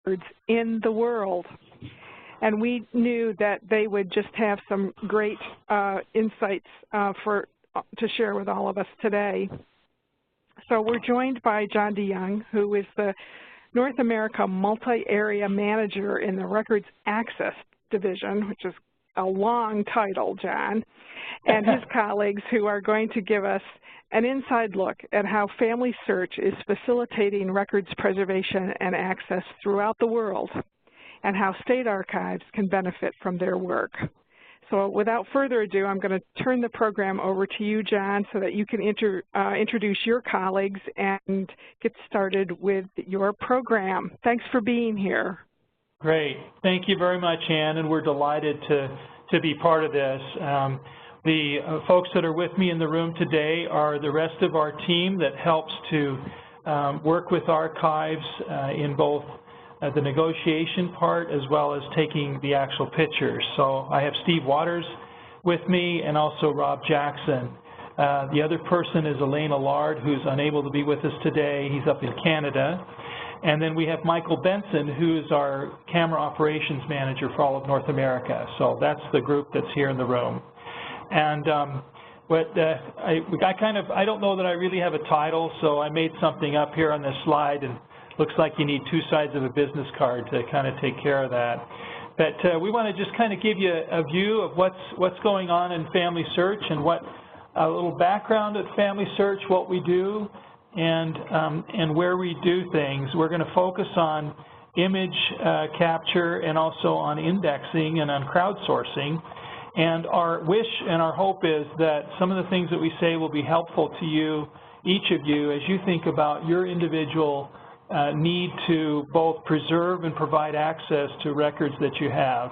records in the world. And we knew that they would just have some great insights to share with all of us today. So we're joined by John DeYoung, who is the North America Multi-Area Manager in the Records Access Division, which is a long title, John, and his colleagues who are going to give us an inside look at how FamilySearch is facilitating records preservation and access throughout the world, and how state archives can benefit from their work. So without further ado, I'm going to turn the program over to you, John, so that you can introduce your colleagues and get started with your program. Thanks for being here. Great. Thank you very much, Ann, and we're delighted to be part of this. The folks that are with me in the room today are the rest of our team that helps to work with archives in both the negotiation part as well as taking the actual pictures. So I have Steve Waters with me and also Rob Jackson. The other person is Elaine Allard, who's unable to be with us today. He's up in Canada. And then we have Michael Benson, who is our camera operations manager for all of North America. So that's the group that's here in the room. And I don't know that I really have a title, so I made something up here on this slide, and looks like you need two sides of a business card to kind of take care of that. But we want to just kind of give you a view of what's going on in FamilySearch and a little background at FamilySearch, what we do, and where we do things. We're going to focus on image capture and also on indexing and on crowdsourcing. And our wish and our hope is that some of the things that we say will be helpful to you, each of you, as you think about your individual need to both preserve and provide access to records that you have.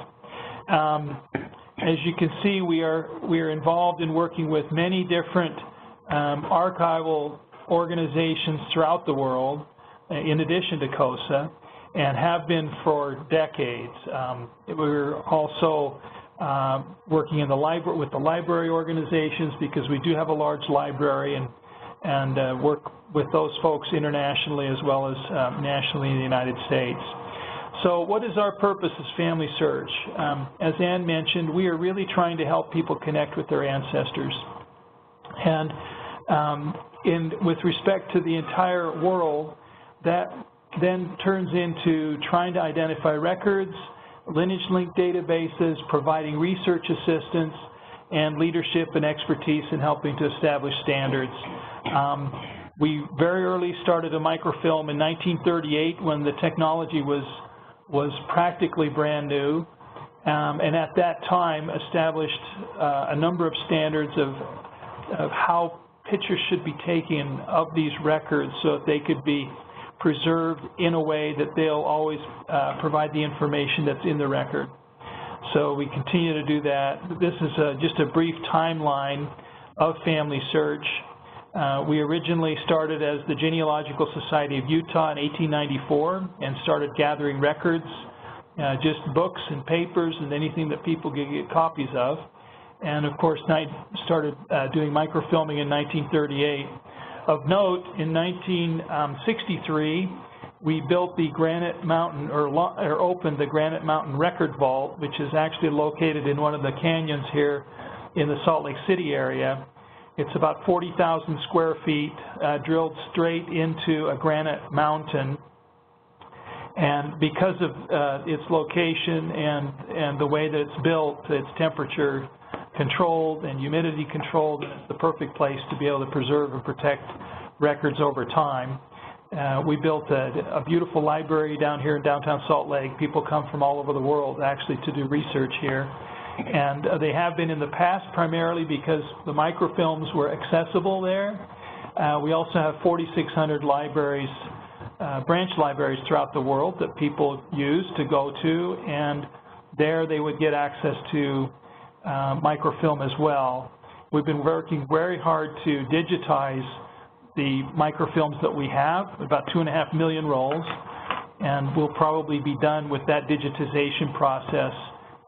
As you can see, we are involved in working with many different archival organizations throughout the world, in addition to COSA, and have been for decades. We're also working in with the library organizations, because we do have a large library, and work with those folks internationally as well as nationally in the United States. So what is our purpose as FamilySearch? As Ann mentioned, we are really trying to help people connect with their ancestors. And with respect to the entire world, that then turns into trying to identify records, lineage link databases, providing research assistance, and leadership and expertise in helping to establish standards. We very early started a microfilm in 1938 when the technology was practically brand new, and at that time established a number of standards of how pictures should be taken of these records so that they could be preserved in a way that they'll always provide the information that's in the record. So we continue to do that. This is just a brief timeline of FamilySearch. We originally started as the Genealogical Society of Utah in 1894 and started gathering records, just books and papers and anything that people could get copies of. And of course, I started doing microfilming in 1938. Of note, in 1963, we built the Granite Mountain, or opened the Granite Mountain Record Vault, which is actually located in one of the canyons here in the Salt Lake City area. It's about 40,000 square feet, drilled straight into a granite mountain. And because of its location and the way that it's built, it's temperature controlled and humidity controlled, and it's the perfect place to be able to preserve and protect records over time. We built a beautiful library down here in downtown Salt Lake. People come from all over the world actually to do research here. And they have been in the past primarily because the microfilms were accessible there. We also have 4,600 libraries, branch libraries throughout the world that people use to go to, and there they would get access to microfilm as well. We've been working very hard to digitize the microfilms that we have, about 2.5 million rolls, and we'll probably be done with that digitization process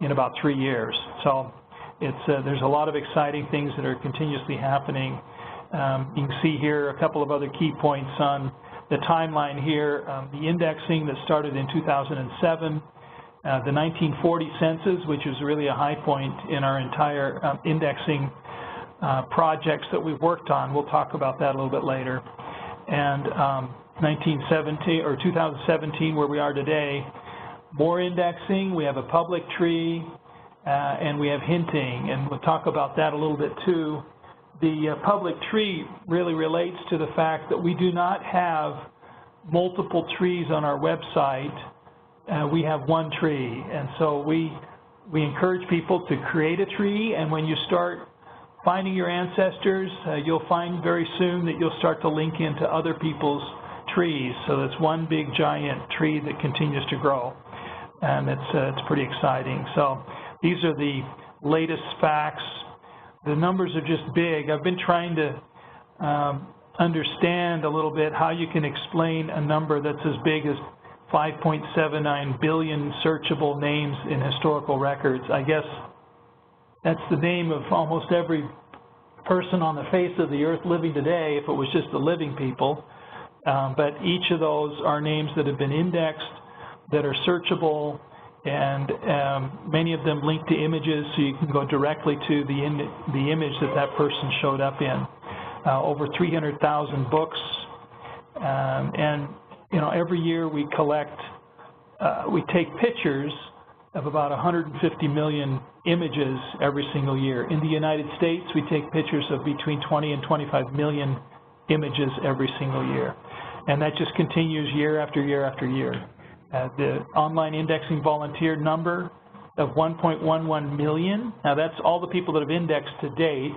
in about 3 years. So there's a lot of exciting things that are continuously happening. You can see here a couple of other key points on the timeline here, the indexing that started in 2007, the 1940 census, which is really a high point in our entire indexing projects that we've worked on. We'll talk about that a little bit later. And 1917 or 2017, where we are today, more indexing. We have a public tree, and we have hinting, and we'll talk about that a little bit too. The public tree really relates to the fact that we do not have multiple trees on our website. We have one tree, and so we encourage people to create a tree, and when you start finding your ancestors, you'll find very soon that you'll start to link into other people's trees. So it's one big giant tree that continues to grow, and it's pretty exciting. So these are the latest facts. The numbers are just big. I've been trying to understand a little bit how you can explain a number that's as big as 5.79 billion searchable names in historical records. I guess that's the name of almost every person on the face of the earth living today, if it was just the living people. But each of those are names that have been indexed, that are searchable, and many of them link to images, so you can go directly to the image that person showed up in. Over 300,000 books, and every year we collect, we take pictures of about 150 million images every single year. In the United States, we take pictures of between 20 and 25 million images every single year. And that just continues year after year after year. The online indexing volunteer number of 1.11 million. Now that's all the people that have indexed to date.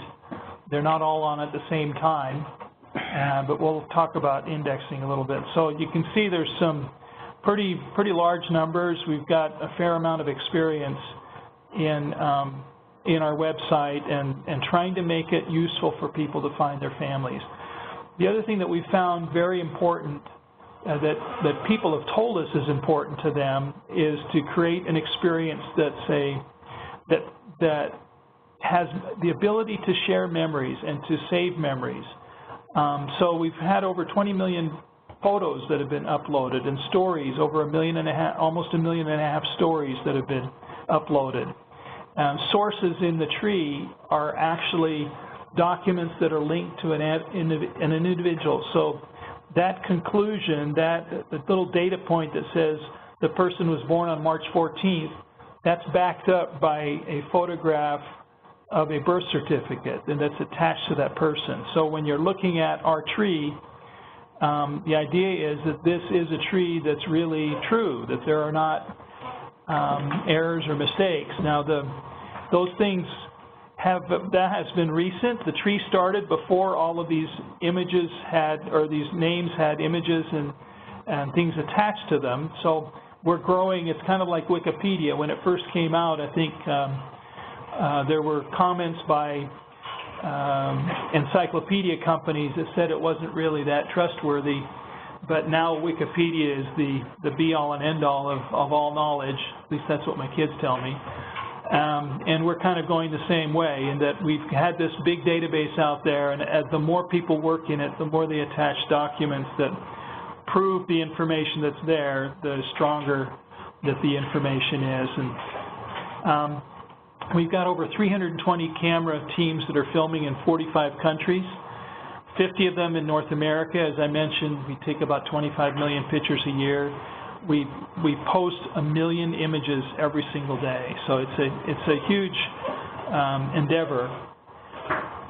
They're not all on at the same time, but we'll talk about indexing a little bit. So you can see there's some pretty large numbers. We've got a fair amount of experience in our website and trying to make it useful for people to find their families. The other thing that we found very important that people have told us is important to them is to create an experience that has the ability to share memories and to save memories. So we've had over 20 million photos that have been uploaded, and stories, over 1.5 million, almost 1.5 million stories that have been uploaded. Sources in the tree are actually documents that are linked to an individual. So that conclusion, the little data point that says the person was born on March 14th, that's backed up by a photograph of a birth certificate, and that's attached to that person. So when you're looking at our tree, the idea is that this is a tree that's really true, that there are not errors or mistakes. Now, those things that has been recent. The tree started before all of these images had, or these names had images and things attached to them. So we're growing. It's kind of like Wikipedia. When it first came out, I think there were comments by encyclopedia companies that said it wasn't really that trustworthy, but now Wikipedia is the be-all and end-all of all knowledge. At least that's what my kids tell me. And we're kind of going the same way in that we've had this big database out there, and as the more people work in it, the more they attach documents that prove the information that's there, the stronger that the information is. And we've got over 320 camera teams that are filming in 45 countries, 50 of them in North America. As I mentioned, we take about 25 million pictures a year. We post 1 million images every single day, so it's a huge endeavor.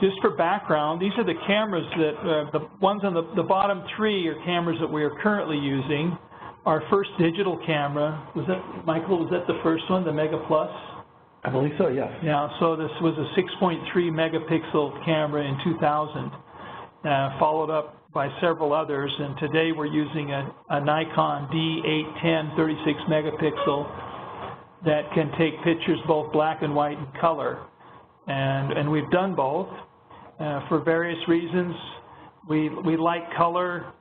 Just for background, these are the cameras that the ones on the bottom three are cameras that we are currently using. Our first digital camera, was that, Michael, was that the first one, the Mega Plus? I believe so, yes. Yeah, so this was a 6.3 megapixel camera in 2000, followed up by several others, and today we're using a Nikon D810 36 megapixel that can take pictures both black and white and color. And we've done both for various reasons. We like color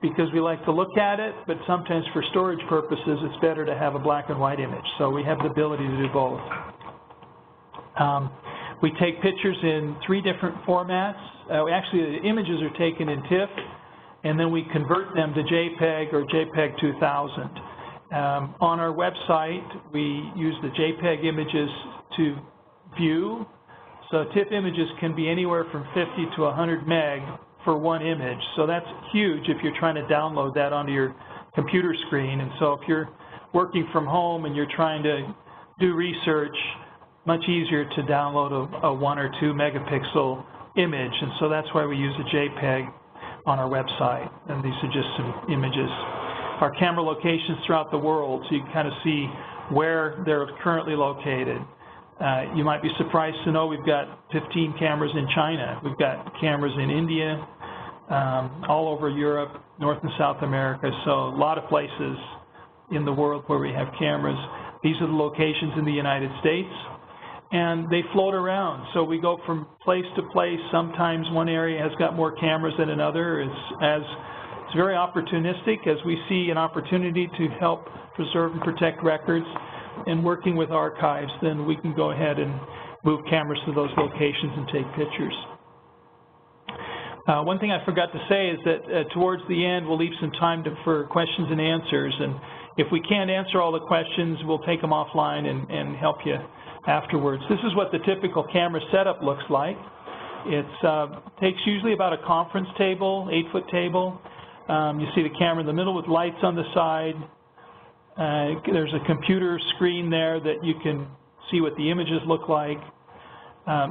because we like to look at it, but sometimes for storage purposes it's better to have a black and white image. So we have the ability to do both. We take pictures in 3 different formats. Actually, the images are taken in TIFF, and then we convert them to JPEG or JPEG 2000. On our website, we use the JPEG images to view. So TIFF images can be anywhere from 50 to 100 meg for one image. So that's huge if you're trying to download that onto your computer screen. And so if you're working from home and you're trying to do research, much easier to download a 1 or 2 megapixel image. And so that's why we use a JPEG on our website. And these are just some images. Our camera locations throughout the world, so you can kind of see where they're currently located. You might be surprised to know we've got 15 cameras in China. We've got cameras in India, all over Europe, North and South America, so a lot of places in the world where we have cameras. These are the locations in the United States, and they float around. So we go from place to place. Sometimes one area has got more cameras than another. It's very opportunistic. As we see an opportunity to help preserve and protect records and working with archives, then we can go ahead and move cameras to those locations and take pictures. One thing I forgot to say is that towards the end we'll leave some time for questions and answers, and if we can't answer all the questions, we'll take them offline and help you afterwards. This is what the typical camera setup looks like. It takes usually about a conference table, 8-foot table. You see the camera in the middle with lights on the side. There's a computer screen there that you can see what the images look like.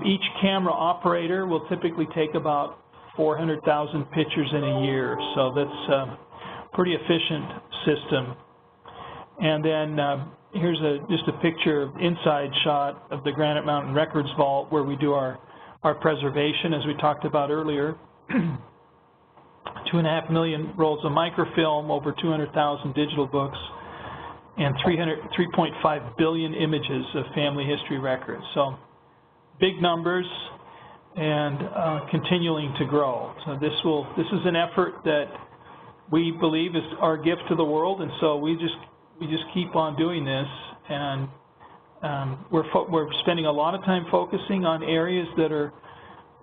Each camera operator will typically take about 400,000 pictures in a year, so that's a pretty efficient system. And then here's just a picture, inside shot of the Granite Mountain Records Vault where we do our preservation, as we talked about earlier. 2.5 million rolls of microfilm, over 200,000 digital books, and 3.5 billion images of family history records. So big numbers and continuing to grow. So this is an effort that we believe is our gift to the world, and so we just keep on doing this, and we're spending a lot of time focusing on areas that are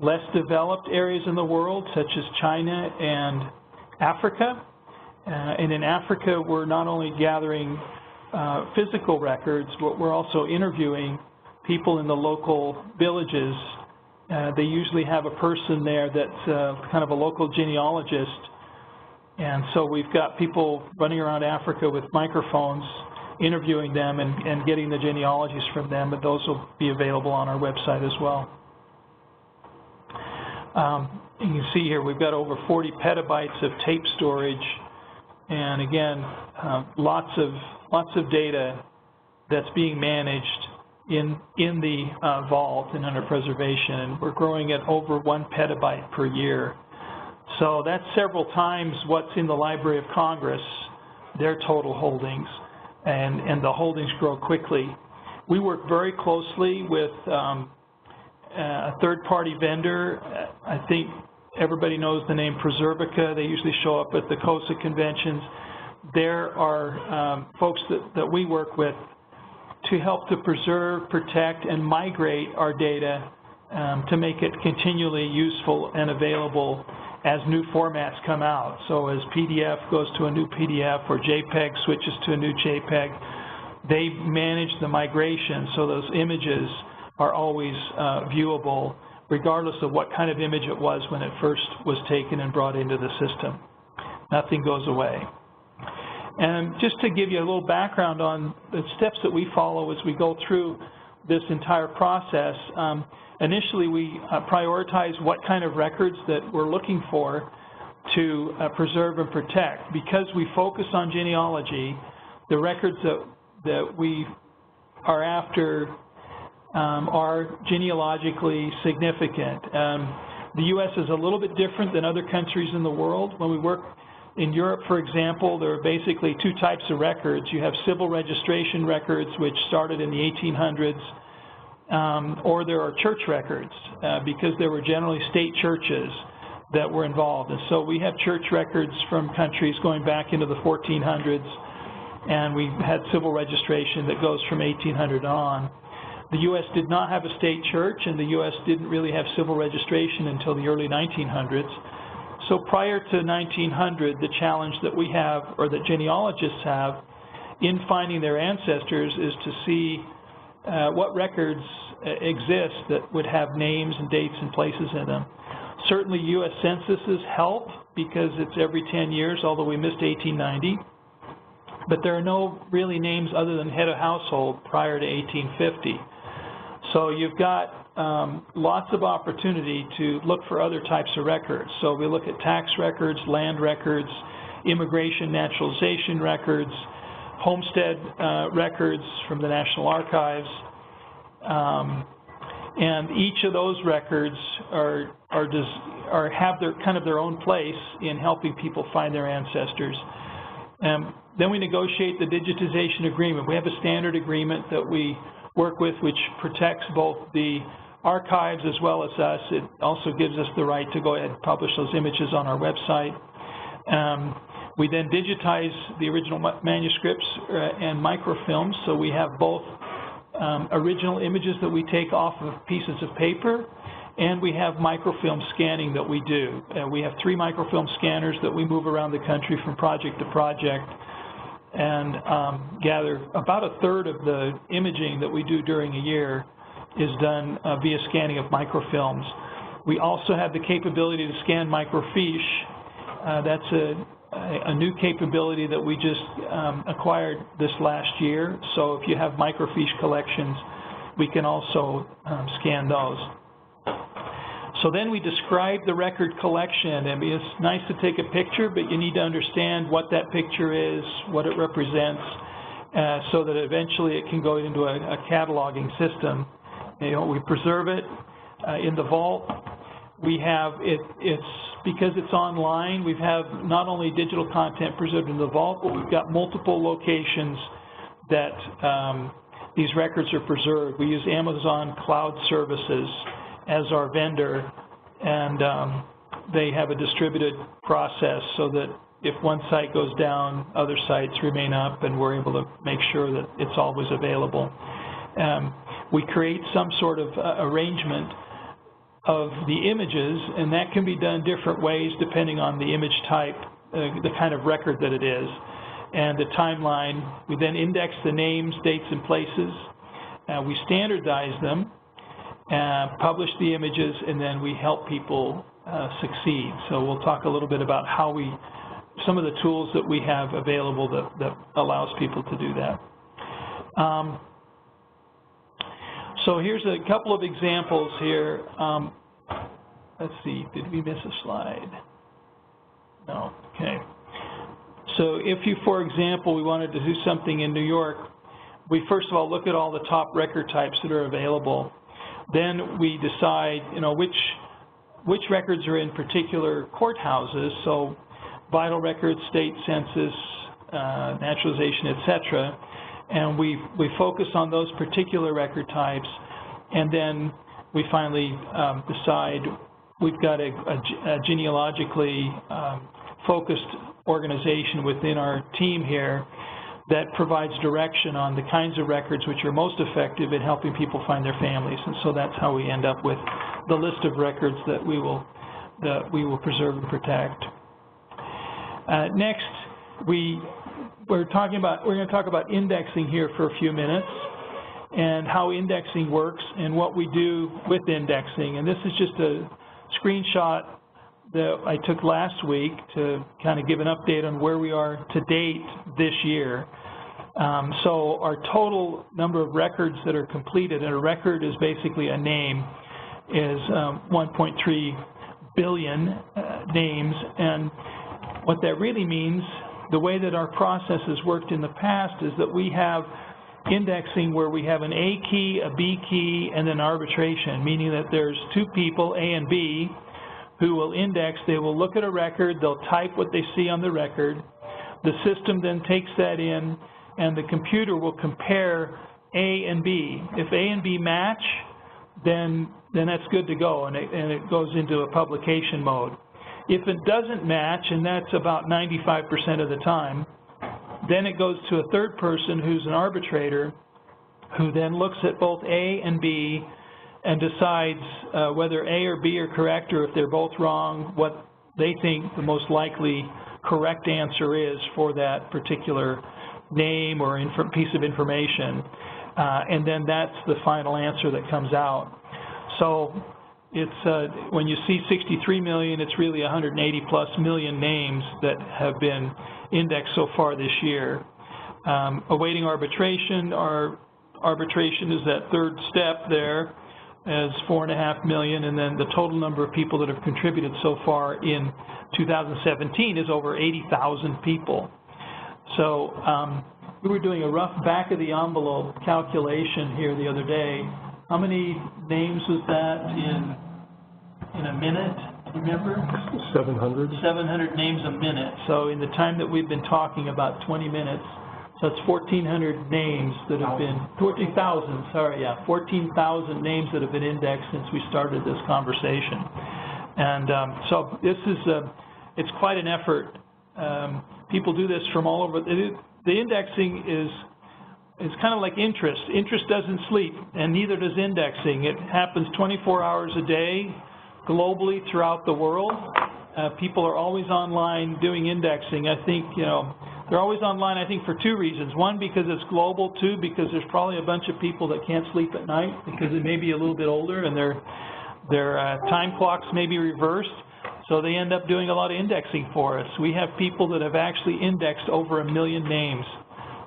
less developed areas in the world, such as China and Africa. And in Africa, we're not only gathering physical records, but we're also interviewing people in the local villages. They usually have a person there that's kind of a local genealogist. And so we've got people running around Africa with microphones, interviewing them and getting the genealogies from them, and those will be available on our website as well. You can see here we've got over 40 petabytes of tape storage, and again, lots of data that's being managed in the vault and under preservation, and we're growing at over 1 petabyte per year. So that's several times what's in the Library of Congress, their total holdings, and the holdings grow quickly. We work very closely with a third-party vendor. I think everybody knows the name Preservica. They usually show up at the COSA conventions. There are folks that we work with to help to preserve, protect, and migrate our data to make it continually useful and available as new formats come out. So as PDF goes to a new PDF or JPEG switches to a new JPEG, they manage the migration so those images are always viewable, regardless of what kind of image it was when it first was taken and brought into the system. Nothing goes away. And just to give you a little background on the steps that we follow as we go through this entire process, initially we prioritize what kind of records that we're looking for to preserve and protect. Because we focus on genealogy, the records that we are after are genealogically significant. The U.S. is a little bit different than other countries in the world. When we work in Europe, for example, there are basically two types of records. You have civil registration records, which started in the 1800s, or there are church records, because there were generally state churches that were involved. And so we have church records from countries going back into the 1400s, and we had civil registration that goes from 1800 on. The U.S. did not have a state church, and the U.S. didn't really have civil registration until the early 1900s. So prior to 1900, the challenge that we have, or that genealogists have, in finding their ancestors is to see what records exist that would have names and dates and places in them. Certainly U.S. censuses help because it's every 10 years, although we missed 1890. But there are no really names other than head of household prior to 1850. So you've got lots of opportunity to look for other types of records. So we look at tax records, land records, immigration, naturalization records, homestead records from the National Archives, and each of those records have their own place in helping people find their ancestors. Then we negotiate the digitization agreement. We have a standard agreement that we work with, which protects both the archives as well as us. It also gives us the right to go ahead and publish those images on our website. We then digitize the original manuscripts and microfilms, so we have both original images that we take off of pieces of paper, and we have microfilm scanning that we do. We have 3 microfilm scanners that we move around the country from project to project, and gather about a third of the imaging that we do during a year is done via scanning of microfilms. We also have the capability to scan microfiche. That's a new capability that we just acquired this last year. So if you have microfiche collections, we can also scan those. So then we describe the record collection. I mean, it's nice to take a picture, but you need to understand what that picture is, what it represents, so that eventually it can go into a cataloging system. You know, we preserve it in the vault. We have because it's online, we have not only digital content preserved in the vault, but we've got multiple locations that these records are preserved. We use Amazon Cloud Services as our vendor, and they have a distributed process so that if one site goes down, other sites remain up, and we're able to make sure that it's always available. We create some sort of arrangement of the images, and that can be done different ways depending on the image type, the kind of record that it is, and the timeline. We then index the names, dates, and places. We standardize them, publish the images, and then we help people succeed. So we'll talk a little bit about how some of the tools that we have available that allows people to do that. So here's a couple of examples here. Let's see, did we miss a slide? No, okay. So if you, for example, we wanted to do something in New York, we first of all look at all the top record types that are available. Then we decide, you know, which records are in particular courthouses, so vital records, state census, naturalization, etc. And we focus on those particular record types, and then we finally decide we've got a genealogically focused organization within our team here that provides direction on the kinds of records which are most effective in helping people find their families. And so that's how we end up with the list of records that we will preserve and protect. Next, we're going to talk about indexing here for a few minutes and how indexing works and what we do with indexing. And this is just a screenshot that I took last week to kind of give an update on where we are to date this year. So our total number of records that are completed, and a record is basically a name, is 1.3 billion names. And what that really means, the way that our process has worked in the past, is that we have indexing where we have an A key, a B key, and an arbitration, meaning that there's 2 people, A and B, who will index. They will look at a record, they'll type what they see on the record. The system then takes that in, and the computer will compare A and B. If A and B match, then that's good to go, and it goes into a publication mode. If it doesn't match, and that's about 95% of the time, then it goes to a third person who's an arbitrator, who then looks at both A and B and decides whether A or B are correct, or if they're both wrong, they think the most likely correct answer is for that particular name or piece of information, and then that's the final answer that comes out. So it's when you see 63 million, it's really 180 plus million names that have been indexed so far this year. Awaiting arbitration. Our arbitration is that third step there, as 4.5 million, and then the total number of people that have contributed so far in 2017 is over 80,000 people. So we were doing a rough back of the envelope calculation here the other day. How many names was that in a minute? Remember? 700. 700 names a minute. So in the time that we've been talking, about 20 minutes, so it's 1,400 names that have been, 14,000, sorry, yeah, 14,000 names that have been indexed since we started this conversation. And so this is, it's quite an effort. People do this from all over. The indexing is kind of like interest. Interest doesn't sleep, and neither does indexing. It happens 24 hours a day, globally throughout the world. People are always online doing indexing. I think, you know, they're always online, I think, for two reasons. One, because it's global. Two, because there's probably a bunch of people that can't sleep at night because they may be a little bit older and their time clocks may be reversed. So they end up doing a lot of indexing for us. We have people that have actually indexed over 1 million names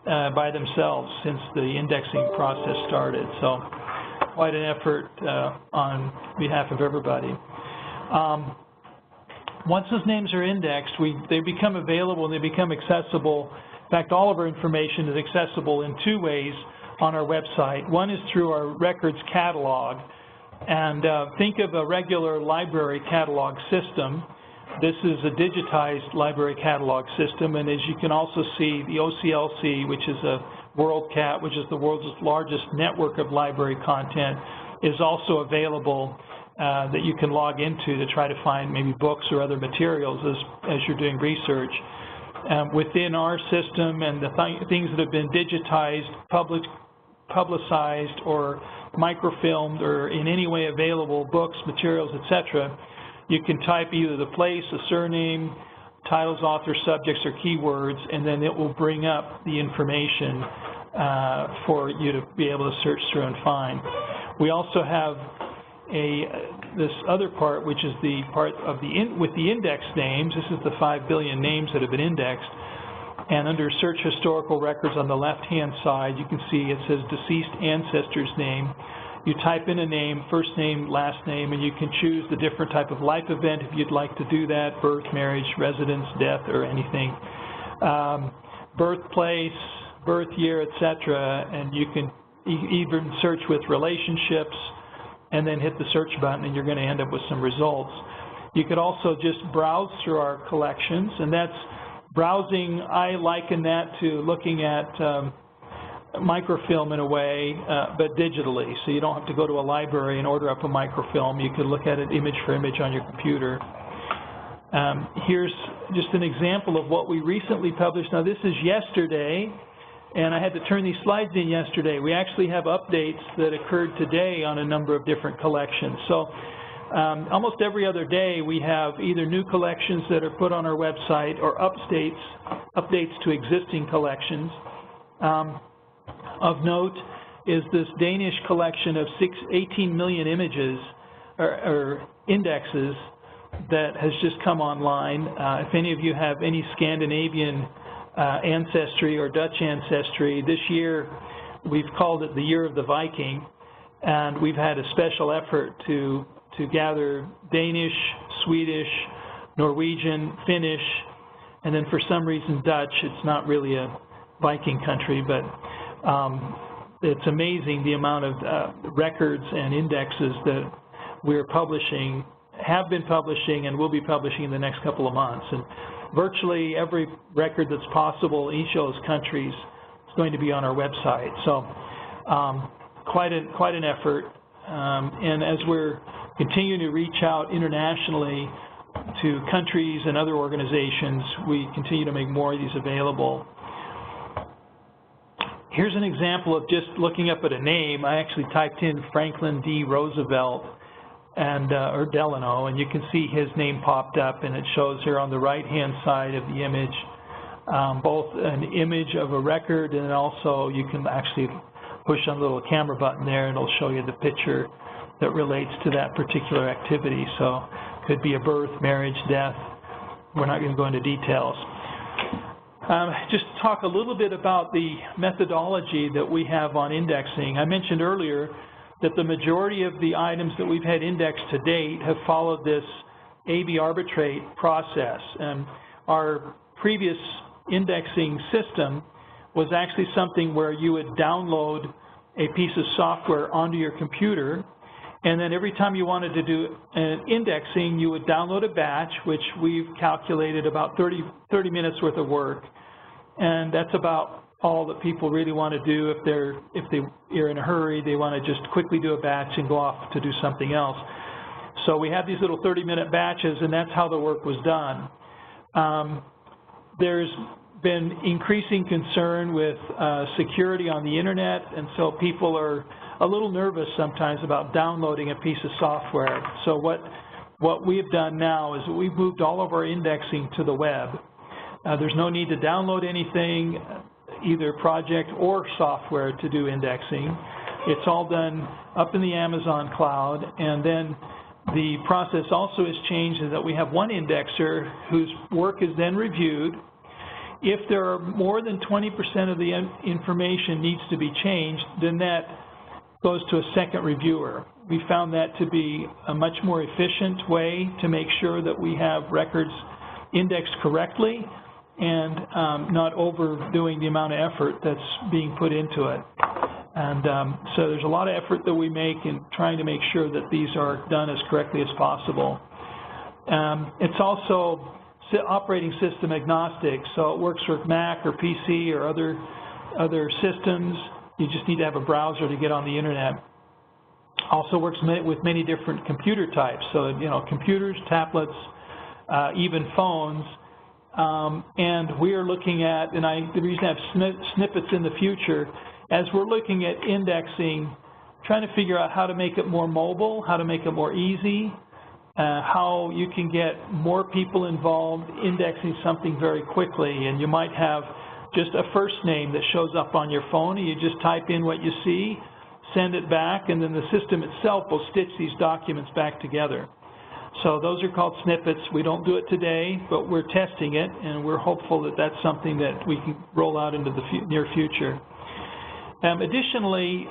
by themselves since the indexing process started. So quite an effort on behalf of everybody. Once those names are indexed, they become available and they become accessible. In fact, all of our information is accessible in two ways on our website. One is through our records catalog. And think of a regular library catalog system. This is a digitized library catalog system, and as you can also see, the OCLC, which is a WorldCat, which is the world's largest network of library content, is also available that you can log into to try to find maybe books or other materials as you're doing research. Within our system and the things that have been digitized, publicized, or microfilmed, or in any way available, books, materials, etc., you can type either the place, a surname, titles, author, subjects, or keywords, and then it will bring up the information for you to be able to search through and find. We also have this other part, which is the part of with the index names. This is the 5 billion names that have been indexed. And under Search Historical Records on the left-hand side, you can see it says Deceased Ancestor's Name. You type in a name, first name, last name, and you can choose the different type of life event if you'd like to do that, birth, marriage, residence, death, or anything. Birthplace, birth year, etc. And you can even search with relationships and then hit the search button, and you're going to end up with some results. You could also just browse through our collections, and that's browsing. I liken that to looking at microfilm in a way, but digitally. So you don't have to go to a library and order up a microfilm. You could look at it image for image on your computer. Here's just an example of what we recently published. Now this is yesterday, and I had to turn these slides in yesterday. We actually have updates that occurred today on a number of different collections. So almost every other day we have either new collections that are put on our website or updates to existing collections. Of note is this Danish collection of 18 million images or indexes that has just come online. If any of you have any Scandinavian ancestry or Dutch ancestry, this year we've called it the Year of the Viking, and we've had a special effort to gather Danish, Swedish, Norwegian, Finnish, and then for some reason Dutch. It's not really a Viking country, but it's amazing the amount of records and indexes that we're publishing, have been publishing, and will be publishing in the next couple of months. And virtually every record that's possible, each of those countries, is going to be on our website. So quite an effort. And as we're continuing to reach out internationally to countries and other organizations, we continue to make more of these available. Here's an example of just looking up at a name. I actually typed in Franklin D. Roosevelt, or Delano, and you can see his name popped up, and it shows here on the right-hand side of the image both an image of a record, and also you can actually push on the little camera button there, and it'll show you the picture that relates to that particular activity. So it could be a birth, marriage, death. We're not going to go into details. Just talk a little bit about the methodology that we have on indexing. I mentioned earlier that the majority of the items that we've had indexed to date have followed this AB arbitrate process. And our previous indexing system was actually something where you would download a piece of software onto your computer, and then every time you wanted to do an indexing, you would download a batch, which we've calculated about 30 minutes worth of work. And that's about all that people really want to do. If they're in a hurry, they want to just quickly do a batch and go off to do something else. So we have these little 30-minute batches, and that's how the work was done. There's been increasing concern with security on the internet, and so people are a little nervous sometimes about downloading a piece of software. So what we've done now is we've moved all of our indexing to the web. There's no need to download anything, either project or software, to do indexing. It's all done up in the Amazon cloud, and then the process also has changed in that we have one indexer whose work is then reviewed. If there are more than 20% of the information needs to be changed, then that goes to a second reviewer. We found that to be a much more efficient way to make sure that we have records indexed correctly and not overdoing the amount of effort that's being put into it. And so there's a lot of effort that we make in trying to make sure that these are done as correctly as possible. It's also operating system agnostic, so it works with Mac or PC or other systems. You just need to have a browser to get on the internet. Also works with many different computer types, so computers, tablets, even phones. And we are looking at, the reason I have snippets in the future, as we're looking at indexing, trying to figure out how to make it more mobile, how to make it more easy, how you can get more people involved indexing something very quickly. And you might have just a first name that shows up on your phone, and you just type in what you see, send it back, and then the system itself will stitch these documents back together. So those are called snippets. We don't do it today, but we're testing it, and we're hopeful that that's something that we can roll out into the near future. Additionally,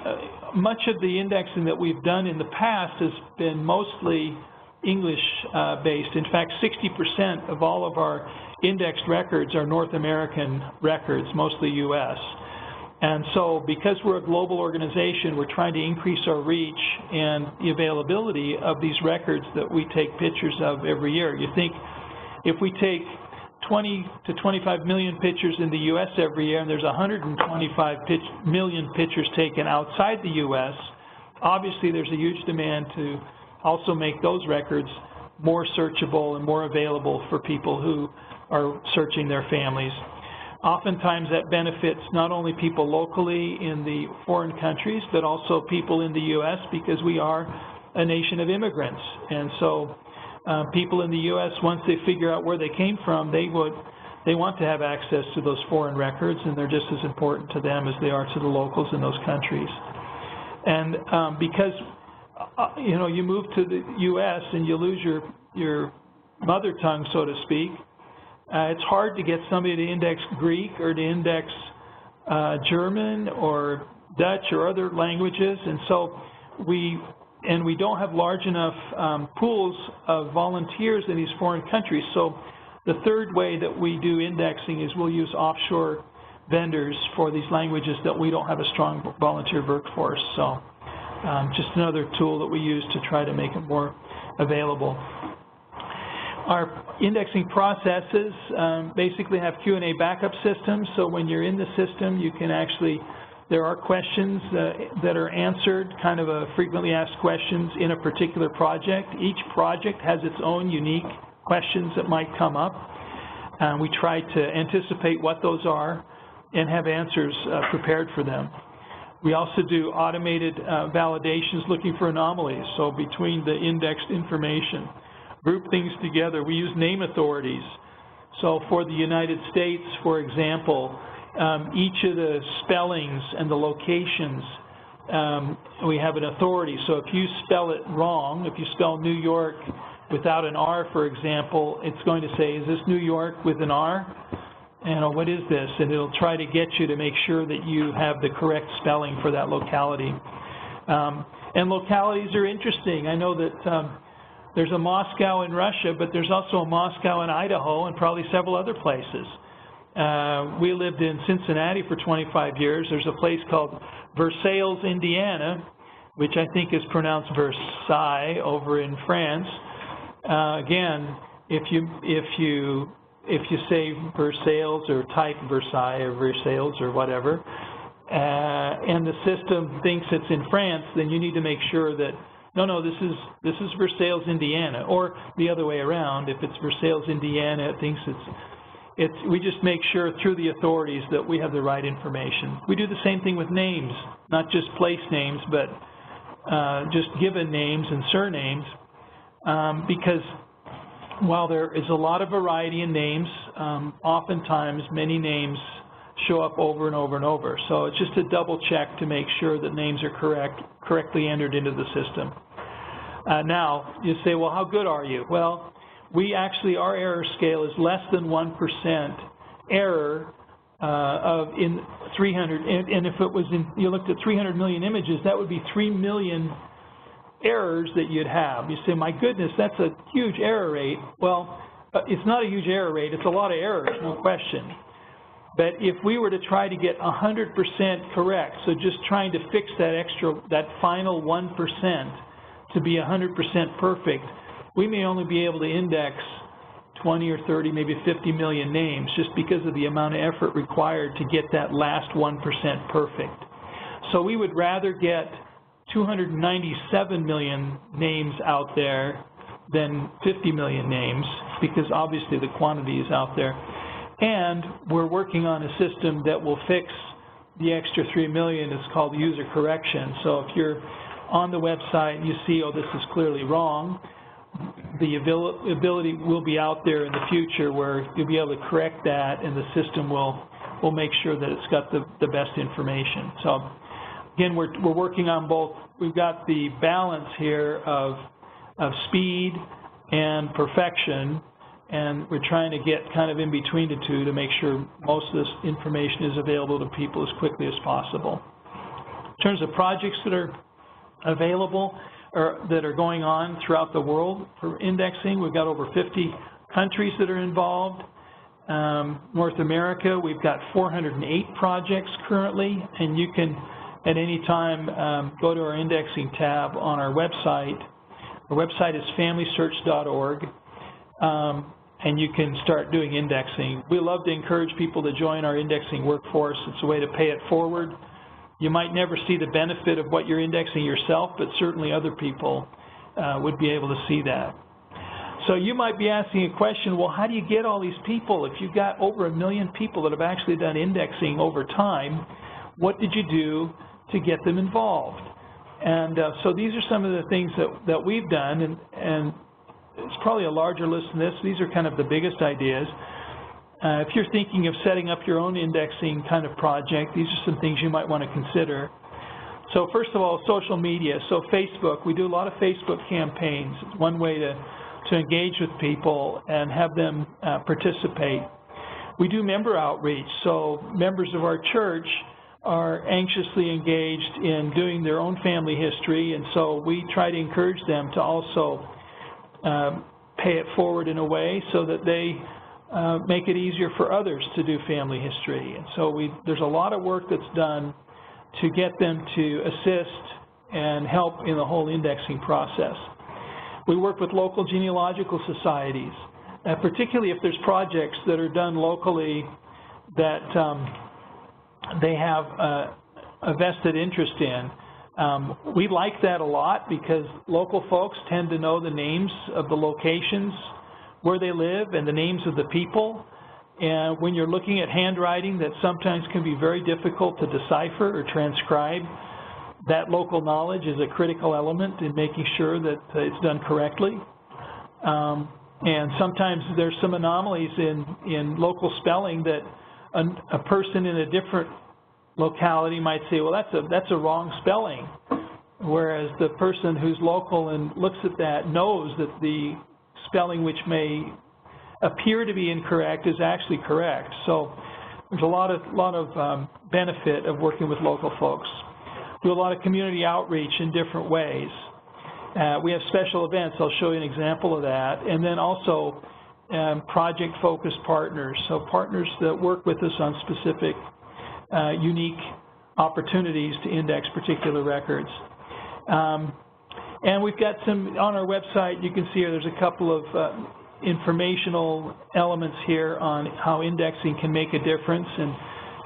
much of the indexing that we've done in the past has been mostly English-based. In fact, 60% of all of our indexed records are North American records, mostly U.S. And so because we're a global organization, we're trying to increase our reach and the availability of these records that we take pictures of every year. You think if we take 20 to 25 million pictures in the U.S. every year, and there's 125 million pictures taken outside the U.S., obviously there's a huge demand to also make those records more searchable and more available for people who are searching their families. Oftentimes that benefits not only people locally in the foreign countries, but also people in the U.S., because we are a nation of immigrants. And so people in the U.S., once they figure out where they came from, they want to have access to those foreign records, and they're just as important to them as they are to the locals in those countries. And because you move to the U.S. and you lose your mother tongue, so to speak, it's hard to get somebody to index Greek or to index German or Dutch or other languages, and so we don't have large enough pools of volunteers in these foreign countries. So the third way that we do indexing is we'll use offshore vendors for these languages that we don't have a strong volunteer workforce. So just another tool that we use to try to make it more available. Our indexing processes basically have Q&A backup systems, so when you're in the system, you can actually, there are questions that are answered, kind of a frequently asked questions in a particular project. Each project has its own unique questions that might come up. We try to anticipate what those are and have answers prepared for them. We also do automated validations looking for anomalies, so between the indexed information. Group things together. We use name authorities. So for the United States, for example, each of the spellings and the locations, we have an authority. So if you spell it wrong, if you spell New York without an R, for example, it's going to say, is this New York with an R? And what is this? And it'll try to get you to make sure that you have the correct spelling for that locality. And localities are interesting. I know that there's a Moscow in Russia, but there's also a Moscow in Idaho and probably several other places. We lived in Cincinnati for 25 years. There's a place called Versailles, Indiana, which I think is pronounced Versailles over in France. Again, if you say Versailles or type Versailles or Versailles or whatever, and the system thinks it's in France, then you need to make sure that no, this is Versailles, Indiana, or the other way around. If it's Versailles, Indiana, it thinks we just make sure through the authorities that we have the right information. We do the same thing with names, not just place names, but just given names and surnames, because while there is a lot of variety in names, oftentimes many names show up over and over and over. So it's just a double check to make sure that names are correctly entered into the system. Now, you say, well, how good are you? Well, our error scale is less than 1% error in 300, and if it was you looked at 300 million images, that would be 3 million errors that you'd have. You say, my goodness, that's a huge error rate. Well, it's not a huge error rate. It's a lot of errors, no question. But if we were to try to get 100% correct, so just trying to fix that final 1% to be 100% perfect, we may only be able to index 20 or 30, maybe 50 million names just because of the amount of effort required to get that last 1% perfect. So we would rather get 297 million names out there than 50 million names, because obviously the quantity is out there. And we're working on a system that will fix the extra 3 million. It's called user correction. So if you're on the website and you see, oh, this is clearly wrong, the ability will be out there in the future where you'll be able to correct that, and the system will make sure that it's got the best information. So again, we're working on both. We've got the balance here of speed and perfection, and we're trying to get kind of in between the two to make sure most of this information is available to people as quickly as possible. In terms of projects that are available or that are going on throughout the world for indexing, we've got over 50 countries that are involved. North America, we've got 408 projects currently, and you can at any time go to our indexing tab on our website. Our website is FamilySearch.org, and you can start doing indexing. We love to encourage people to join our indexing workforce. It's a way to pay it forward. You might never see the benefit of what you're indexing yourself, but certainly other people would be able to see that. So you might be asking a question, well, how do you get all these people? If you've got over 1 million people that have actually done indexing over time, what did you do to get them involved? And so these are some of the things that we've done, and it's probably a larger list than this. These are kind of the biggest ideas. If you're thinking of setting up your own indexing kind of project, these are some things you might want to consider. So first of all, social media. So Facebook, we do a lot of Facebook campaigns. It's one way to engage with people and have them participate. We do member outreach. So members of our church are anxiously engaged in doing their own family history, and so we try to encourage them to also pay it forward in a way so that they make it easier for others to do family history. And so there's a lot of work that's done to get them to assist and help in the whole indexing process. We work with local genealogical societies, particularly if there's projects that are done locally that they have a vested interest in. We like that a lot because local folks tend to know the names of the locations where they live and the names of the people, And when you're looking at handwriting that sometimes can be very difficult to decipher or transcribe, that local knowledge is a critical element in making sure that it's done correctly. And sometimes there's some anomalies in local spelling that a person in a different locality might say, well, that's a wrong spelling, whereas the person who's local and looks at that knows that the spelling which may appear to be incorrect is actually correct. So there's a lot of benefit of working with local folks. Do a lot of community outreach in different ways. We have special events. I'll show you an example of that. And then also project-focused partners, so partners that work with us on specific unique opportunities to index particular records. And we've got some, on our website, you can see here there's a couple of informational elements here on how indexing can make a difference and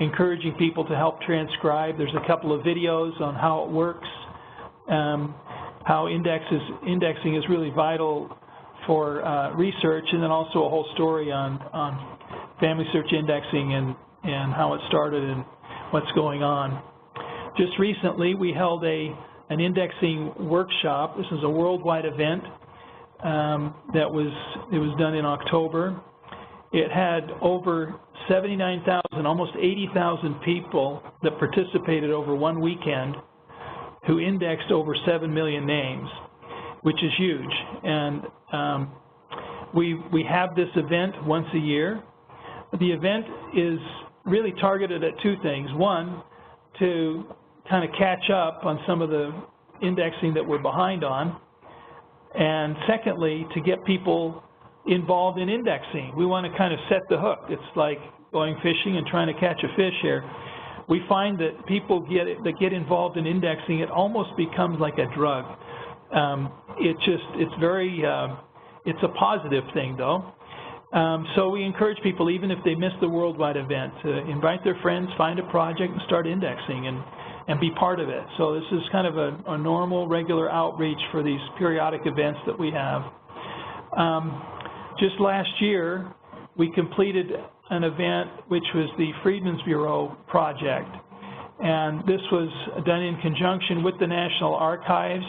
encouraging people to help transcribe. There's a couple of videos on how it works, how indexing is really vital for research, and then also a whole story on FamilySearch indexing and how it started and what's going on. Just recently, we held an indexing workshop. This is a worldwide event it was done in October. It had over 79,000, almost 80,000 people that participated over one weekend who indexed over 7 million names, which is huge. And we have this event once a year. The event is really targeted at two things. One, to kind of catch up on some of the indexing that we're behind on. And secondly, to get people involved in indexing. We want to kind of set the hook. It's like going fishing and trying to catch a fish here. We find that people that get involved in indexing, it almost becomes like a drug. It's a positive thing though. So we encourage people, even if they miss the worldwide event, to invite their friends, find a project, and start indexing and be part of it. So this is kind of a normal, regular outreach for these periodic events that we have. Just last year, we completed an event which was the Freedmen's Bureau project. And this was done in conjunction with the National Archives,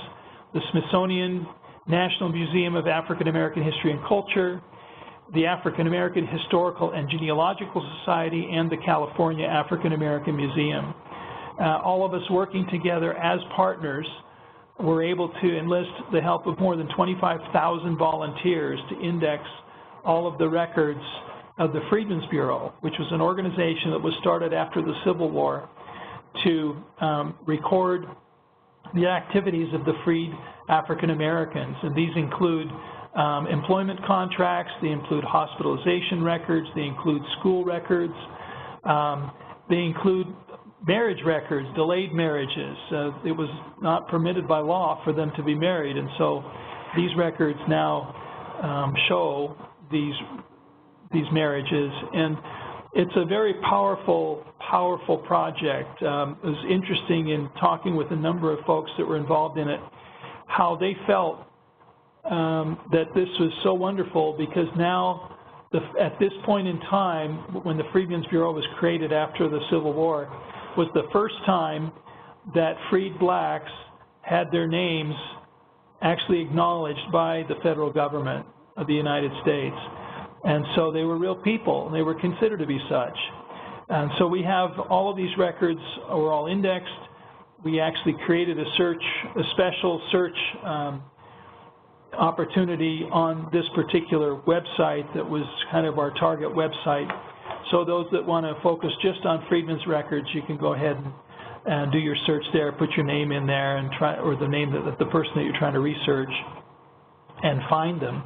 the Smithsonian National Museum of African American History and Culture, the African American Historical and Genealogical Society, and the California African American Museum. All of us working together as partners were able to enlist the help of more than 25,000 volunteers to index all of the records of the Freedmen's Bureau, which was an organization that was started after the Civil War to record the activities of the freed African Americans. And these include employment contracts, they include hospitalization records, they include school records, they include marriage records, delayed marriages. It was not permitted by law for them to be married, and so these records now show these marriages. And it's a very powerful project. It was interesting in talking with a number of folks that were involved in it, how they felt that this was so wonderful, because now at this point in time, when the Freedmen's Bureau was created after the Civil War, was the first time that freed blacks had their names actually acknowledged by the federal government of the United States. And so they were real people, and they were considered to be such. And so we have all of these records are all indexed. We actually created a special search opportunity on this particular website that was kind of our target website. So those that want to focus just on Freedmen's records, you can go ahead and do your search there, put your name in there, and or the name of the person that you're trying to research, and find them.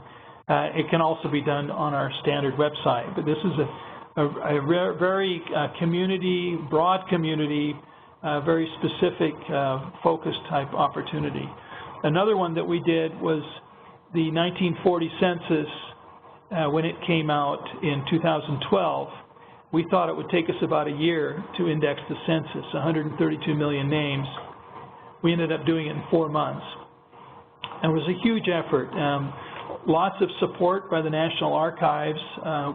It can also be done on our standard website, but this is a very broad community, very specific focused type opportunity. Another one that we did was the 1940 census. When it came out in 2012, we thought it would take us about a year to index the census, 132 million names. We ended up doing it in 4 months. And it was a huge effort. Lots of support by the National Archives.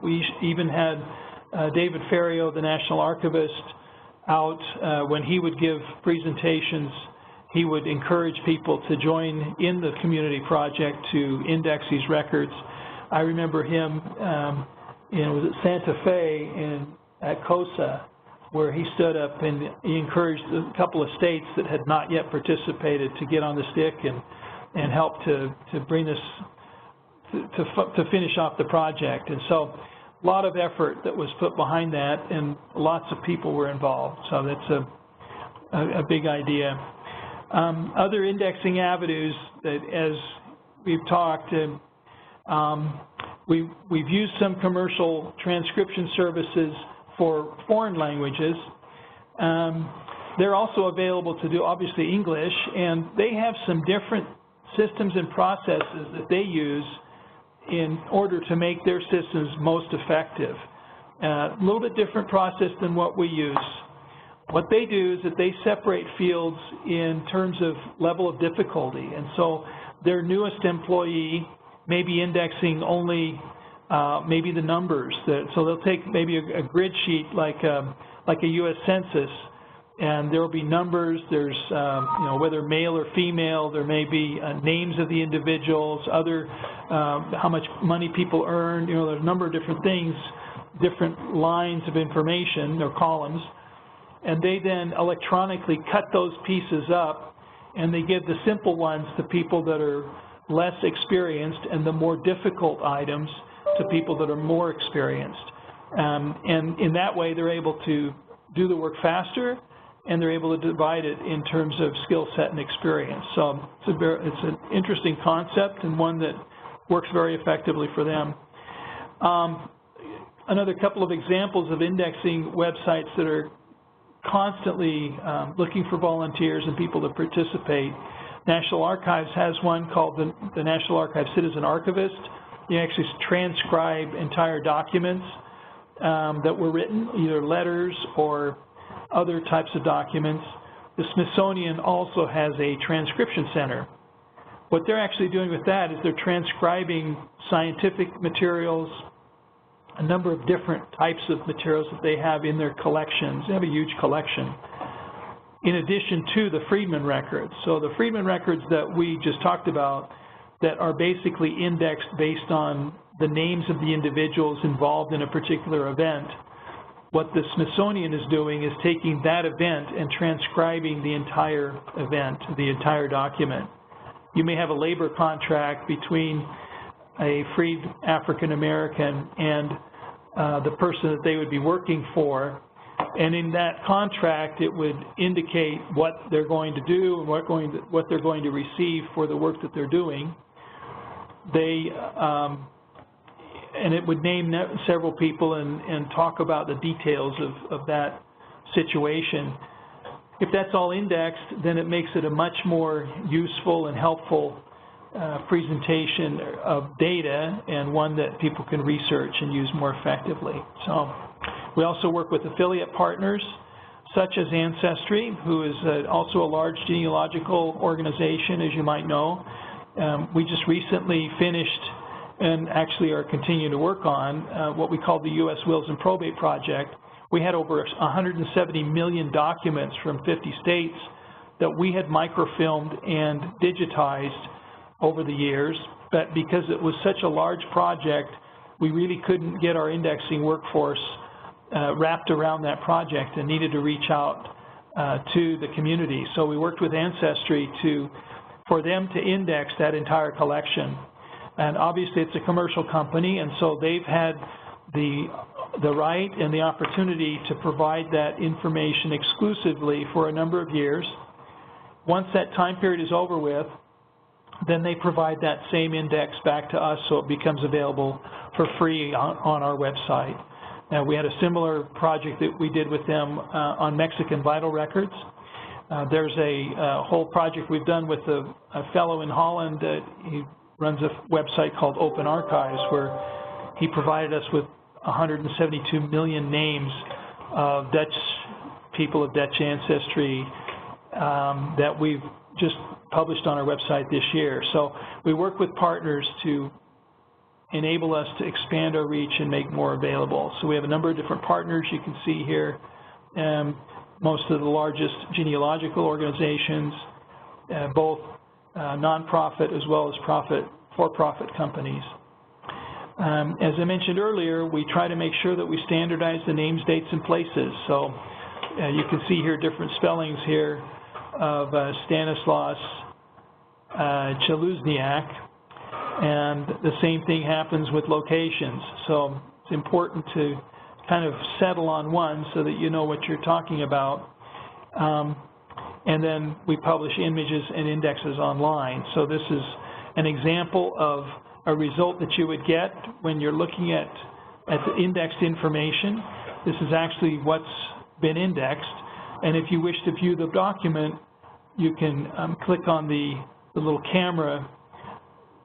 We even had David Ferriero, the National Archivist, out when he would give presentations. He would encourage people to join in the community project to index these records. I remember him, was at Santa Fe at COSA, where he stood up and he encouraged a couple of states that had not yet participated to get on the stick and help to bring this to finish off the project. And so a lot of effort that was put behind that, and lots of people were involved. So that's a big idea. Other indexing avenues that, as we've talked, we've used some commercial transcription services for foreign languages. They're also available to do, obviously, English, and they have some different systems and processes that they use in order to make their systems most effective. A little bit different process than what we use. What they do is that they separate fields in terms of level of difficulty, and so their newest employee may be indexing only maybe the numbers. So they'll take maybe a grid sheet like a U.S. Census, and there will be numbers. There's whether male or female. There may be names of the individuals, other how much money people earn. There's a number of different things, different lines of information or columns, and they then electronically cut those pieces up, and they give the simple ones to people that are less experienced, and the more difficult items to people that are more experienced. And in that way, they're able to do the work faster, and they're able to divide it in terms of skill set and experience. So it's an interesting concept and one that works very effectively for them. Another couple of examples of indexing websites that are constantly looking for volunteers and people to participate. National Archives has one called the National Archives Citizen Archivist. You actually transcribe entire documents that were written, either letters or other types of documents. The Smithsonian also has a transcription center. What they're actually doing with that is they're transcribing scientific materials, a number of different types of materials that they have in their collections. They have a huge collection, in addition to the Freedman records. So the Freedman records that we just talked about that are basically indexed based on the names of the individuals involved in a particular event. What the Smithsonian is doing is taking that event and transcribing the entire event, the entire document. You may have a labor contract between a freed African American and the person that they would be working for, and in that contract it would indicate what they're going to do and what they're going to receive for the work that they're doing. And it would name several people and talk about the details of that situation. If that's all indexed, then it makes it a much more useful and helpful presentation of data, and one that people can research and use more effectively. So we also work with affiliate partners such as Ancestry, who is also a large genealogical organization, as you might know. We just recently finished and actually are continuing to work on what we call the U.S. Wills and Probate Project. We had over 170 million documents from 50 states that we had microfilmed and digitized over the years, but because it was such a large project, we really couldn't get our indexing workforce wrapped around that project and needed to reach out to the community. So we worked with Ancestry for them to index that entire collection. And obviously it's a commercial company, and so they've had the right and the opportunity to provide that information exclusively for a number of years. Once that time period is over with, then they provide that same index back to us, so it becomes available for free on our website. Now, we had a similar project that we did with them on Mexican vital records. There's a whole project we've done with a fellow in Holland that he runs a website called Open Archives, where he provided us with 172 million names of Dutch people of Dutch ancestry that we've just published on our website this year. So we work with partners to enable us to expand our reach and make more available. So we have a number of different partners you can see here, most of the largest genealogical organizations, both nonprofit as well as for-profit companies. As I mentioned earlier, we try to make sure that we standardize the names, dates, and places. So you can see here different spellings here of Stanislaus Chaluzniak, and the same thing happens with locations. So it's important to kind of settle on one so that you know what you're talking about. And then we publish images and indexes online. So this is an example of a result that you would get when you're looking at the indexed information. This is actually what's been indexed. And if you wish to view the document, you can click on the little camera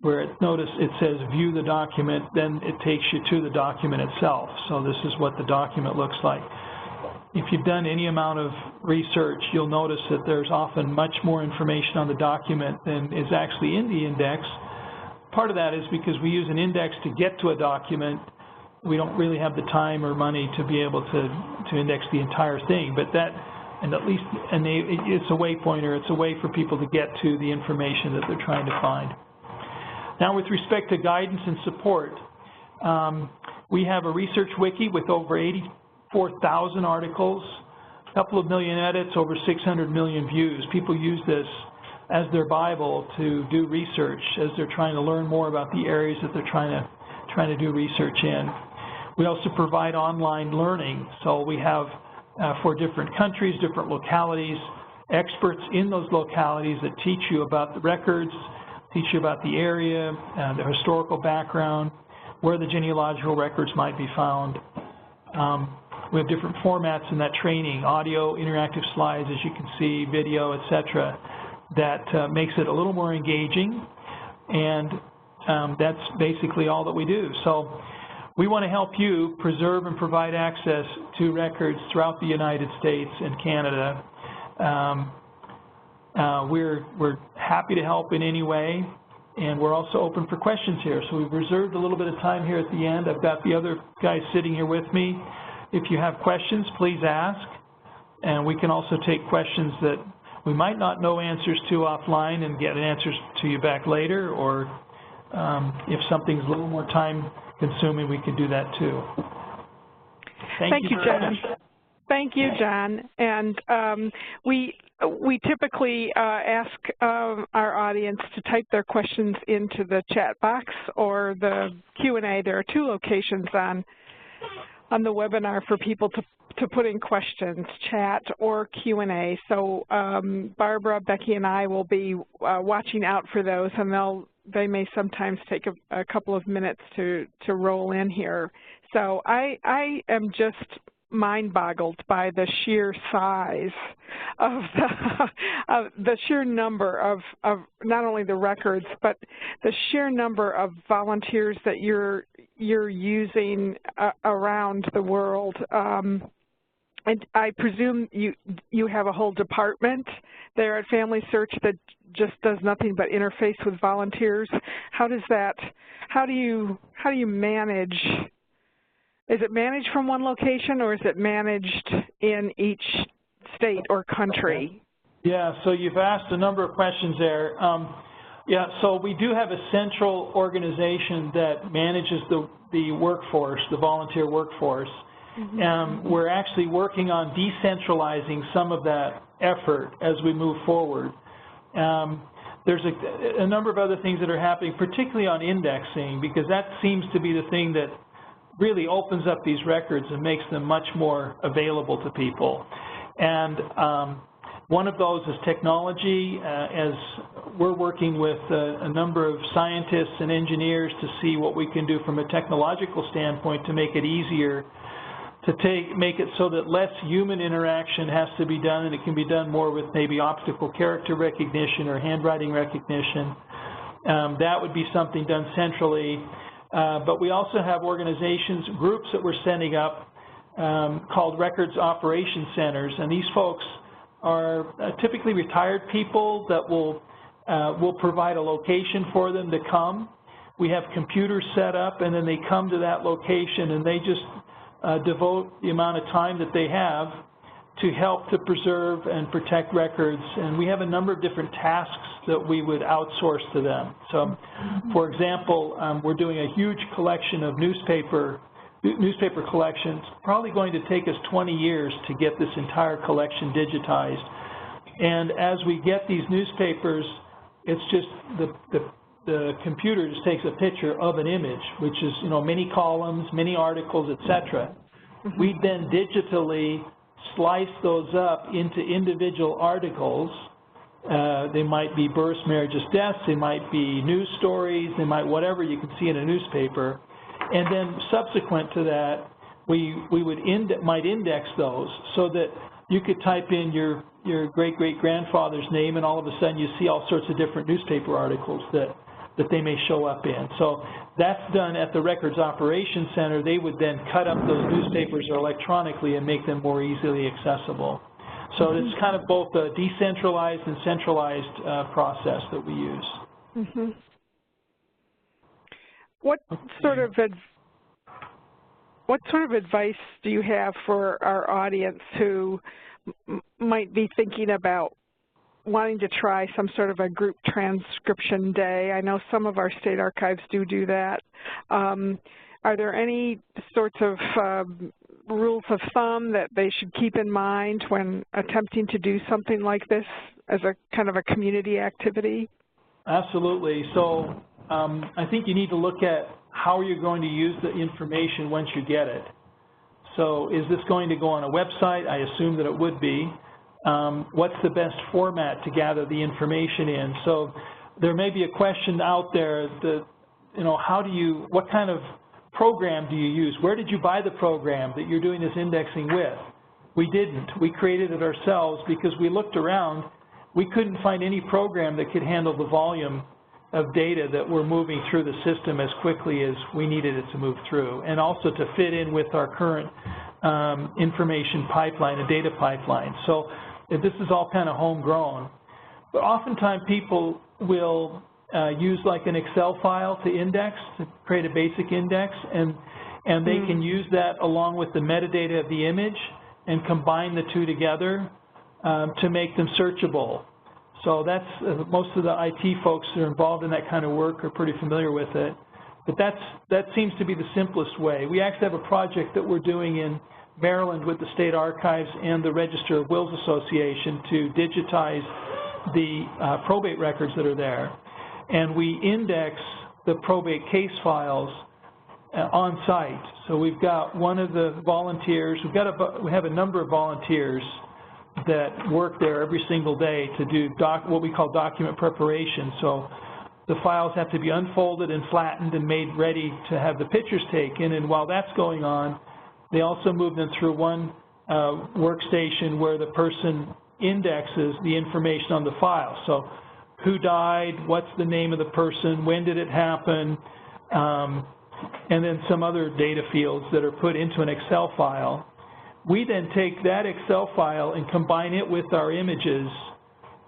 where notice it says view the document, then it takes you to the document itself. So this is what the document looks like. If you've done any amount of research, you'll notice that there's often much more information on the document than is actually in the index. Part of that is because we use an index to get to a document. We don't really have the time or money to be able to index the entire thing, but that, and at least it's a waypointer, it's a way for people to get to the information that they're trying to find. Now, with respect to guidance and support, we have a research wiki with over 84,000 articles, a couple of million edits, over 600 million views. People use this as their Bible to do research as they're trying to learn more about the areas that they're trying to do research in. We also provide online learning. So we have, for different countries, different localities, experts in those localities that teach you about the records, teach you about the area, the historical background, where the genealogical records might be found. We have different formats in that training, audio, interactive slides, as you can see, video, etc., that makes it a little more engaging, and that's basically all that we do. So we want to help you preserve and provide access to records throughout the United States and Canada. We're happy to help in any way, and we're also open for questions here. So we've reserved a little bit of time here at the end. I've got the other guys sitting here with me. If you have questions, please ask, and we can also take questions that we might not know answers to offline and get answers to you back later, or if something's a little more time consuming, we can do that too. Thank you, John. Thank you, John. And we typically ask our audience to type their questions into the chat box or the Q&A. There are two locations on the webinar for people to put in questions, chat or Q&A. So Barbara, Becky, and I will be watching out for those, and they may sometimes take a couple of minutes to roll in here. So I am just mind-boggled by the sheer size of the sheer number of not only the records, but the sheer number of volunteers that you're using around the world. And I presume you have a whole department there at FamilySearch that just does nothing but interface with volunteers. How do you manage? Is it managed from one location, or is it managed in each state or country? Yeah, so you've asked a number of questions there. Yeah, so we do have a central organization that manages the workforce, the volunteer workforce. Mm-hmm. We're actually working on decentralizing some of that effort as we move forward. There's a number of other things that are happening, particularly on indexing, because that seems to be the thing that really opens up these records and makes them much more available to people. And one of those is technology, as we're working with a number of scientists and engineers to see what we can do from a technological standpoint to make it easier to make it so that less human interaction has to be done, and it can be done more with maybe optical character recognition or handwriting recognition. That would be something done centrally. But we also have organizations, groups that we're setting up called Records Operation Centers, and these folks are typically retired people that will provide a location for them to come. we have computers set up, and then they come to that location, and they just devote the amount of time that they have to help to preserve and protect records. And we have a number of different tasks that we would outsource to them. So, for example, we're doing a huge collection of newspaper collections, probably going to take us 20 years to get this entire collection digitized. And as we get these newspapers, it's just the computer just takes a picture of an image, which is, you know, many columns, many articles, etc. We then digitally slice those up into individual articles. They might be births, marriages, deaths, they might be news stories, they might whatever you can see in a newspaper. And then subsequent to that, we might index those so that you could type in your great-great-grandfather's name, and all of a sudden you see all sorts of different newspaper articles that they may show up in. So that's done at the Records Operations Center. They would then cut up those newspapers electronically and make them more easily accessible. So it's kind of both a decentralized and centralized process that we use. What sort of advice do you have for our audience who might be thinking about wanting to try some sort of a group transcription day? I know some of our state archives do that. Are there any sorts of rules of thumb that they should keep in mind when attempting to do something like this as a kind of a community activity? Absolutely. So I think you need to look at how you're going to use the information once you get it. So is this going to go on a website? I assume that it would be. What's the best format to gather the information in? So there may be a question out there that, you know, what kind of program do you use? Where did you buy the program that you're doing this indexing with? We didn't. We created it ourselves because we looked around. We couldn't find any program that could handle the volume of data that we're moving through the system as quickly as we needed it to move through, and also to fit in with our current information pipeline, a data pipeline. So this is all kind of homegrown. But oftentimes people will use like an Excel file to index, to create a basic index, and they can use that along with the metadata of the image and combine the two together to make them searchable. So that's, most of the IT folks that are involved in that kind of work are pretty familiar with it. But that seems to be the simplest way. We actually have a project that we're doing in Maryland with the State Archives and the Register of Wills Association to digitize the probate records that are there. And we index the probate case files on site. So we've got one of the volunteers, we have a number of volunteers that work there every single day to do what we call document preparation. So the files have to be unfolded and flattened and made ready to have the pictures taken. And while that's going on, they also move them through one workstation where the person indexes the information on the file. So who died, what's the name of the person, when did it happen, and then some other data fields that are put into an Excel file. We then take that Excel file and combine it with our images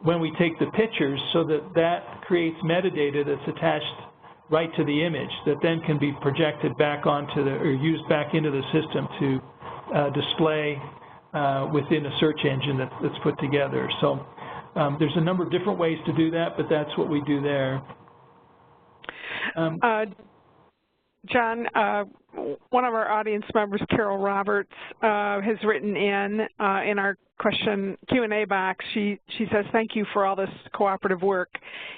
when we take the pictures, so that creates metadata that's attached right to the image that then can be projected back onto or used back into the system to display within a search engine that's put together. So there's a number of different ways to do that, but that's what we do there. John, one of our audience members, Carol Roberts, has written in our Q&A box. She says, thank you for all this cooperative work.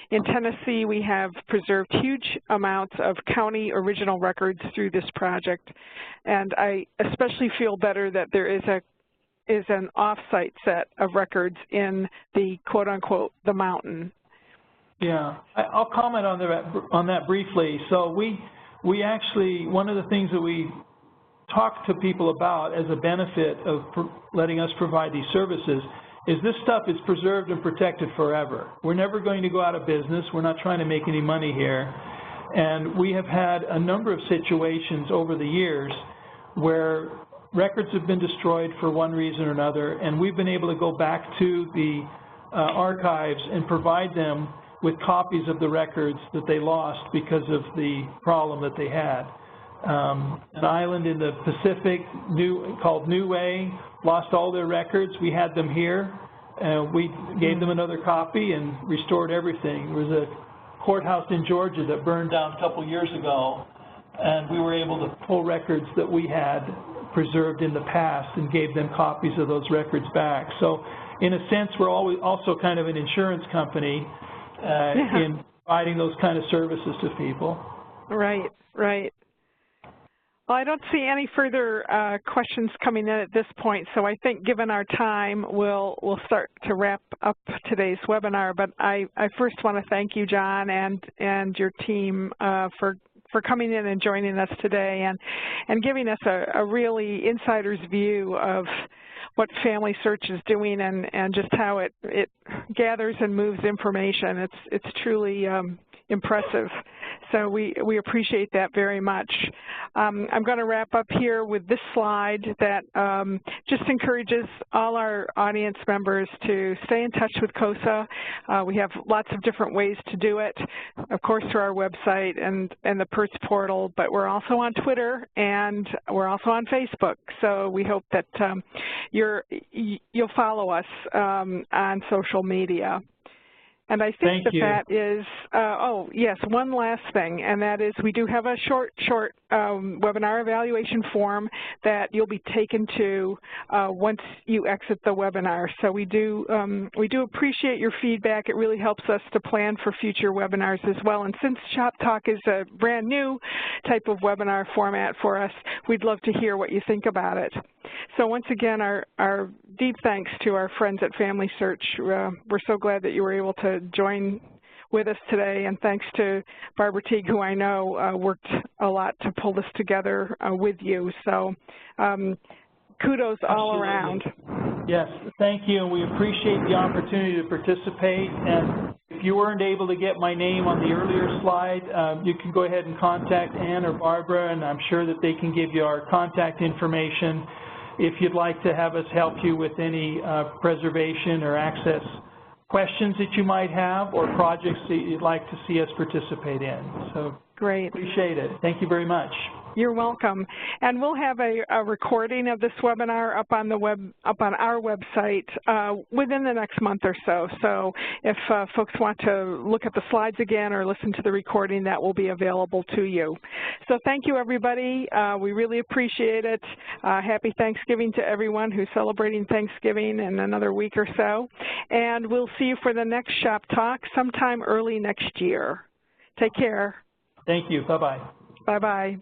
In Tennessee, we have preserved huge amounts of county original records through this project, and I especially feel better that there is an off-site set of records in the quote-unquote the mountain. Yeah, I'll comment on that briefly. So we actually, one of the things that we talk to people about as a benefit of letting us provide these services is this stuff is preserved and protected forever. We're never going to go out of business. We're not trying to make any money here. And we have had a number of situations over the years where records have been destroyed for one reason or another, and we've been able to go back to the archives and provide them with copies of the records that they lost because of the problem that they had. An island in the Pacific called Niue lost all their records. We had them here. We gave them another copy and restored everything. There was a courthouse in Georgia that burned down a couple years ago, and we were able to pull records that we had preserved in the past and gave them copies of those records back. So in a sense, we're also kind of an insurance company in providing those kind of services to people. Right, right. Well, I don't see any further questions coming in at this point, so I think given our time, we'll start to wrap up today's webinar. But I first want to thank you, John, and your team for coming in and joining us today and giving us a really insider's view of what FamilySearch is doing and just how it gathers and moves information. It's truly impressive. So we appreciate that very much. I'm going to wrap up here with this slide that just encourages all our audience members to stay in touch with COSA. We have lots of different ways to do it, of course, through our website and the PERTS portal, but we're also on Twitter and we're also on Facebook. So we hope that you'll follow us on social media. And I think that is, oh, yes, one last thing, and that is we do have a short webinar evaluation form that you'll be taken to once you exit the webinar. So we do appreciate your feedback. It really helps us to plan for future webinars as well. And since Shop Talk is a brand new type of webinar format for us, we'd love to hear what you think about it. So once again, our deep thanks to our friends at FamilySearch. We're so glad that you were able to join with us today, and thanks to Barbara Teague, who I know worked a lot to pull this together with you. So kudos all around. Yes, thank you, and we appreciate the opportunity to participate. And if you weren't able to get my name on the earlier slide, you can go ahead and contact Ann or Barbara, and I'm sure that they can give you our contact information if you'd like to have us help you with any preservation or access questions that you might have or projects that you'd like to see us participate in. So great. Appreciate it. Thank you very much. You're welcome. And we'll have a recording of this webinar up on our website within the next month or so. So if folks want to look at the slides again or listen to the recording, that will be available to you. So thank you, everybody. We really appreciate it. Happy Thanksgiving to everyone who's celebrating Thanksgiving in another week or so. And we'll see you for the next Shop Talk sometime early next year. Take care. Thank you. Bye-bye. Bye-bye.